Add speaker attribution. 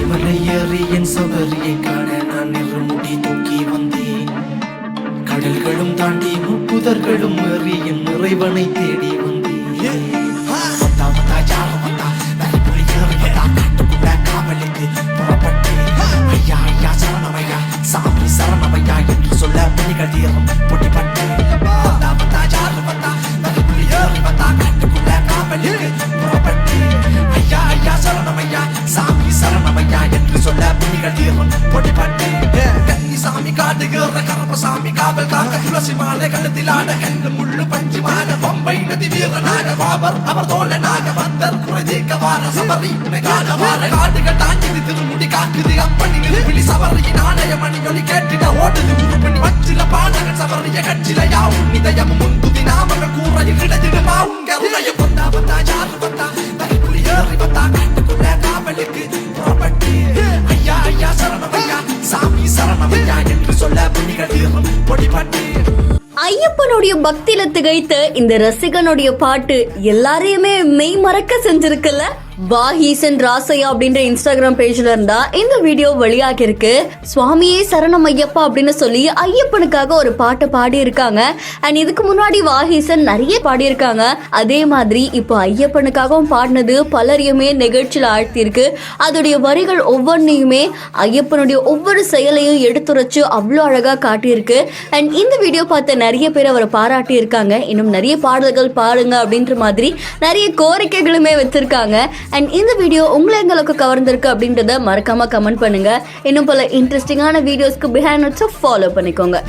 Speaker 1: மலை ஏறி என் சபரியை காண நான் நிறமுடி தூக்கி வந்தேன். கடல்களும் தாண்டி முப்புதர்களும் ஏறி என் இறைவனை தேடி வந்தேன். ஐயா ஐயா சரணமையா சாமி சரணமையா என்று சொல்ல பணிகள் தீரம் பொட்டிப்பட்டு ஐயா ஐயா சரணமையா சாமி சரணமையா என்று சொல்ல பணிகள் தீரம் பொட்டிப்பட்டு சாமி காட்டுகிற கரப்பசாமி காவல் காக்க துளசி மாலை கழுத்திலான கண்ணு முள்ளு பஞ்சு மான பம்பை நதி வீரனாக பாபர் அவர் தோழனாக வந்தர் குறைதீக்க வார சபரி கால வார காட்டுகள் தாங்கிது திருமுடி காக்குது அப்பணி நிறுவிழி சபரியின் ஆலய மணியொலி கேட்டிட ஓடுது உருப்பணி வச்சில பாடகன் சபரிய கட்சில யாவும் நிதயம் முன்புதி நாமகள் கூறையில் இடத்திடுமா உங்க உலயம் வந்தா வந்தா யாரு வந்தா தனிப்புலி ஏறி வந்தா காட்டுக்குள்ள காவலுக்கு புறப்பட்டு ஐயா ஐயா சரணமையா சாமி சரணமையா என்று சொல்ல பணிகள் தீரும் பொடிப்பட்டு.
Speaker 2: ஐயப்பனுடைய பக்தியில திகைத்த இந்த ரசிகனுடைய பாட்டு எல்லாரையுமே மெய் மறக்க செஞ்சிருக்குல்ல. வாஹீசன் ராசையா அப்படின்ற இன்ஸ்டாகிராம் பேஜ்ல இருந்தா இந்த வீடியோ வெளியாகி இருக்கு. சுவாமியே சரணம் ஐயப்பா அப்படின்னு சொல்லி ஐயப்பனுக்காக ஒரு பாட்டை பாடி இருக்காங்க. அண்ட் இதுக்கு முன்னாடி வாஹீசன் நிறைய பாடி இருக்காங்க. அதே மாதிரி இப்போ ஐயப்பனுக்காகவும் பாடினது பலரையுமே நிகழ்ச்சியில ஆழ்த்தி இருக்கு. அதோடைய வரிகள் ஒவ்வொன்றையுமே ஐயப்பனுடைய ஒவ்வொரு செயலையும் எடுத்துரைச்சு அவ்வளோ அழகா காட்டியிருக்கு. அண்ட் இந்த வீடியோ பார்த்த நிறைய பேர் அவரை பாராட்டி இருக்காங்க. இன்னும் நிறைய பாடல்கள் பாடுங்க அப்படின்ற மாதிரி நிறைய கோரிக்கைகளுமே வச்சிருக்காங்க. அண்ட் இந்த வீடியோ உங்களை எங்களுக்கு கவர்ந்திருக்கு அப்படின்றத மறக்காம கமெண்ட் பண்ணுங்க. இன்னும் பல இன்ட்ரெஸ்டிங்கான வீடியோஸ்க்கு பிஹைண்ட் ஃபாலோ பண்ணிக்கோங்க.